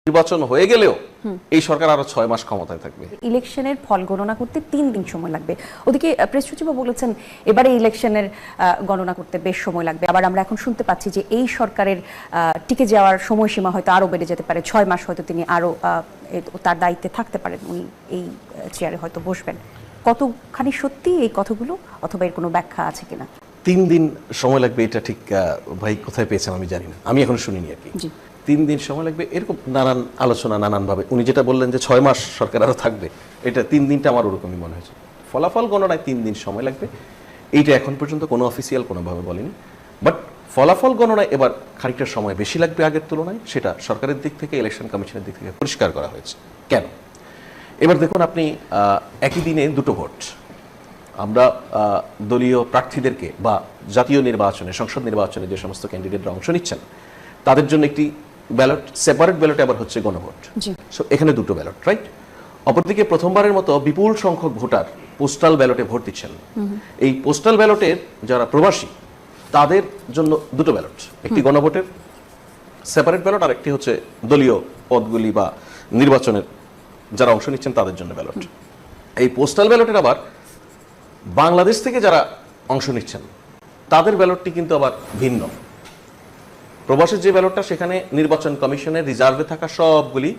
নির্বাচন হয়ে গেলেও এই সরকার আরো 6 মাস ক্ষমতায় থাকবে। ইলেকশনের ফল গণনা করতে 3 দিন সময় লাগবে। ওদিকে প্রেস সচিবও বলেছেন এবারে ইলেকশনের গণনা করতে বেশ সময় লাগবে। আবার আমরা এখন শুনতে পাচ্ছি যে এই সরকারের টিকে যাওয়ার সময়সীমা হয়তো আরো বেড়ে যেতে পারে, 6 মাস হয়তো তিনি আরো তার দায়িত্বে থাকতে পারেন, উনি এই চেয়ারে হয়তো বসবেন। কতখানি সত্যি এই কথাগুলো, অথবা এর কোনো ব্যাখ্যা আছে কিনা? 3 দিন সময় লাগবে এটা ঠিক ভাই কোথায় পেয়েছেন আমি জানি না, আমি এখন শুনিনি আর কি। 3 দিন সময় লাগবে এরকম নানান আলোচনা নানানভাবে, উনি যেটা বললেন যে 6 মাস সরকার আরো থাকবে, এটা 3 দিনটা আমার ওরকমই মনে হয়েছে। ফলাফল গণনায় 3 দিন সময় লাগবে, এইটা এখন পর্যন্ত কোনো অফিসিয়াল কোনোভাবে বলেনি। বাট ফলাফল গণনায় এবার খানিকটা সময় বেশি লাগবে আগের তুলনায়, সেটা সরকারের দিক থেকে, ইলেকশন কমিশনের দিক থেকে পরিষ্কার করা হয়েছে। কেন? এবার দেখুন আপনি একই দিনে দুটো ভোট, আমরা দলীয় প্রার্থীদেরকে বা জাতীয় নির্বাচনে, সংসদ নির্বাচনে যে সমস্ত ক্যান্ডিডেটরা অংশ নিচ্ছেন তাদের জন্য একটি ব্যালট, সেপারেট ব্যালটে আবার হচ্ছে গণভোট। সো এখানে দুটো ব্যালট, রাইট? অপরদিকে প্রথমবারের মতো বিপুল সংখ্যক ভোটার পোস্টাল ব্যালটে ভোট দিচ্ছেন। এই পোস্টাল ব্যালটের যারা প্রবাসী তাদের জন্য দুটো ব্যালট, একটি গণভোটের সেপারেট ব্যালট আর একটি হচ্ছে দলীয় পদগুলি বা নির্বাচনের যারা অংশ নিচ্ছেন তাদের জন্য ব্যালট। এই পোস্টাল ব্যালটের আবার বাংলাদেশ থেকে যারা অংশ নিচ্ছেন তাদের ব্যালটটি কিন্তু আবার ভিন্ন। প্রবাসের যে ব্যালটটা সেখানে নির্বাচন কমিশনের রিজার্ভে থাকা সবগুলি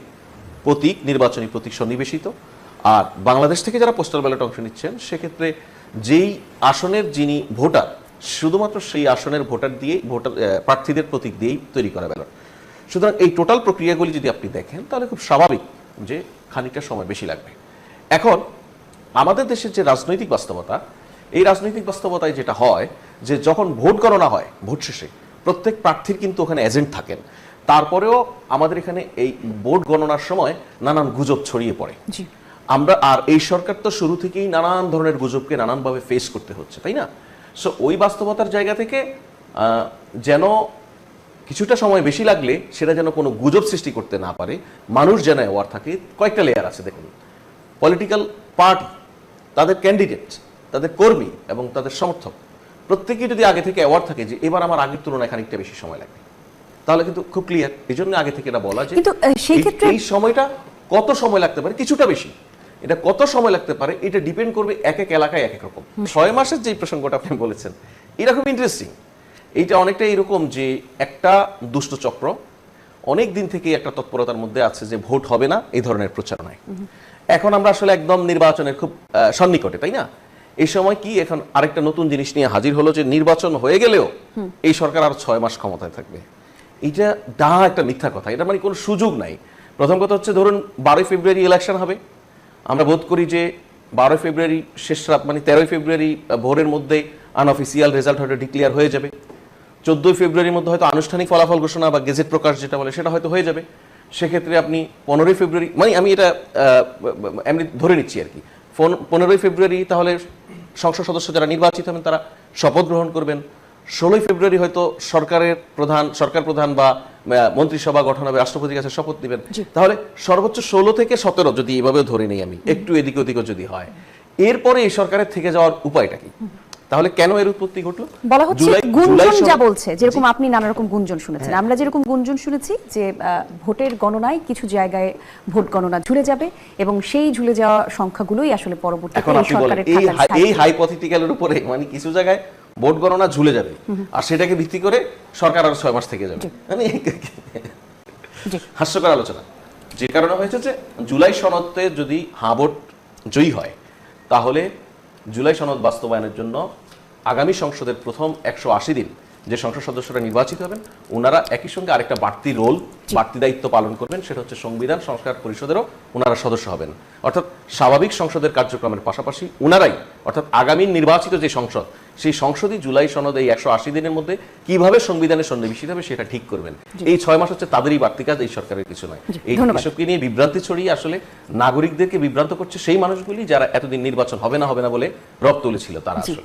প্রতীক, নির্বাচনী প্রতীক সন্নিবেশিত, আর বাংলাদেশ থেকে যারা পোস্টাল ব্যালটে অংশ নিচ্ছেন সেক্ষেত্রে যেই আসনের যিনি ভোটার শুধুমাত্র সেই আসনের ভোটার দিয়ে প্রার্থীদের প্রতীক দিয়েই তৈরি করা ব্যালট। সুতরাং এই টোটাল প্রক্রিয়াগুলি যদি আপনি দেখেন তাহলে খুব স্বাভাবিক যে খানিকটা সময় বেশি লাগবে। এখন আমাদের দেশের যে রাজনৈতিক বাস্তবতা, এই রাজনৈতিক বাস্তবতায় যেটা হয় যে যখন ভোট গণনা হয় ভোট শেষে প্রত্যেক প্রার্থীর কিন্তু ওখানে এজেন্ট থাকেন, তারপরেও আমাদের এখানে এই ভোট গণনার সময় নানান গুজব ছড়িয়ে পড়ে। আমরা আর এই সরকার তো শুরু থেকেই নানান ধরনের গুজবকে নানানভাবে ফেস করতে হচ্ছে, তাই না? সো ওই বাস্তবতার জায়গা থেকে যেন কিছুটা সময় বেশি লাগলে সেটা যেন কোনো গুজব সৃষ্টি করতে না পারে, মানুষ যেন অ্যাওয়ার থাকে। কয়েকটা লেয়ার আছে দেখুন, পলিটিক্যাল পার্টি, তাদের ক্যান্ডিডেট, তাদের কর্মী এবং তাদের সমর্থক প্রত্যেকেই যদি আগে থেকে অ্যাওয়ার থাকে যে এবার আমার আগের তুলনায় খানিকটা বেশি সময় লাগবে, তাহলে কিন্তু খুব ক্লিয়ার। এই জন্য আগে থেকে এটা বলা যে এই সময়টা কত সময় লাগতে পারে, কিছুটা বেশি, এটা কত সময় লাগতে পারে এটা ডিপেন্ড করবে এক এক এলাকায় এক এক রকম। 6 মাসের যে প্রসঙ্গটা আপনি বলেছেন এটা খুব ইন্টারেস্টিং। এইটা অনেকটা এরকম যে একটা দুষ্ট চক্র অনেক দিন থেকে একটা তৎপরতার মধ্যে আছে যে ভোট হবে না এই ধরনের প্রচারণায়। এখন আমরা আসলে একদম নির্বাচনের খুব সন্নিকটে, তাই না? এই সময় কি এখন আরেকটা নতুন জিনিস নিয়ে হাজির হলো যে নির্বাচন হয়ে গেলেও এই সরকার আরো 6 মাস ক্ষমতায় থাকবে। এইটা একটা মিথ্যা কথা, এটা মানে কোনো সুযোগ নাই। প্রথম কথা হচ্ছে ধরুন 12 ফেব্রুয়ারি ইলেকশন হবে, আমরা বোধ করি যে 12 ফেব্রুয়ারি শেষ রাত মানে 13 ফেব্রুয়ারি ভোরের মধ্যে আনঅফিসিয়াল রেজাল্ট হয়তো ডিক্লেয়ার হয়ে যাবে। 14 ফেব্রুয়ারির মধ্যে হয়তো আনুষ্ঠানিক ফলাফল ঘোষণা বা গেজেট প্রকাশ যেটা বলে সেটা হয়তো হয়ে যাবে। সেক্ষেত্রে আপনি 15 ফেব্রুয়ারি, মানে আমি এটা এমনি ধরে নিচ্ছি আর কি, 15 ফেব্রুয়ারি তাহলে সংসদ সদস্য যারা নির্বাচিত হবেন তারা শপথ গ্রহণ করবেন। 16 ফেব্রুয়ারি হয়তো সরকার প্রধান বা মন্ত্রিসভা গঠন হবে, রাষ্ট্রপতির কাছে শপথ নেবেন। তাহলে সর্বোচ্চ 16 থেকে 17 যদি এভাবে ধরে নেই আমি, একটু এদিক ওদিকও যদি হয়, এরপরে এই সরকারের থেকে যাওয়ার উপায়টা কি? তাহলে কেন এর উৎপত্তি ঘটলো? বলা হচ্ছে গুঞ্জন যা বলছে, যেরকম আপনি নানা রকম গুঞ্জন শুনেছেন, আমরা যেরকম গুঞ্জন শুনেছি যে ভোটের গণনায় কিছু জায়গায় ভোট গণনা ঝুলে যাবে এবং সেই ঝুলে যাওয়া সংখ্যাগুলোই আসলে পরবর্তীতে এই সরকারের এই হাইপোথেটিক্যালের উপরে মানে কিছু জায়গায় ভোট গণনা ঝুলে যাবে আর সেটাকে ভিত্তি করে সরকার আরো 6 মাস থেকে যাবে, মানে হাস্যকর আলোচনা। যে কারণে হয়েছে যে জুলাই সনদে যদি ভোট জয়ী হয় তাহলে জুলাই সনদ বাস্তবায়নের জন্য আগামী সংসদের প্রথম 180 দিন যে সংসদ সদস্যরা নির্বাচিত হবেন ওনারা একই সঙ্গে আরেকটা বাড়তি দায়িত্ব পালন করবেন, সেটা হচ্ছে সংবিধান সংস্কার পরিষদেরও ওনারা সদস্য হবেন। অর্থাৎ স্বাভাবিক সংসদের কার্যক্রমের পাশাপাশি ওনারাই, অর্থাৎ আগামী নির্বাচিত যে সংসদ, সেই সংসদই জুলাই সনদ এই 180 দিনের মধ্যে কিভাবে সংবিধানে সন্নিবেশিত হবে সেটা ঠিক করবেন। এই 6 মাস হচ্ছে তাদেরই বাড়তি কাজ, এই সরকারের কিছু নয়। এই এসবকে নিয়ে বিভ্রান্তি ছড়িয়ে আসলে নাগরিকদেরকে বিভ্রান্ত করছে সেই মানুষগুলি যারা এতদিন নির্বাচন হবে না বলে রব তুলেছিল তারা আসলে।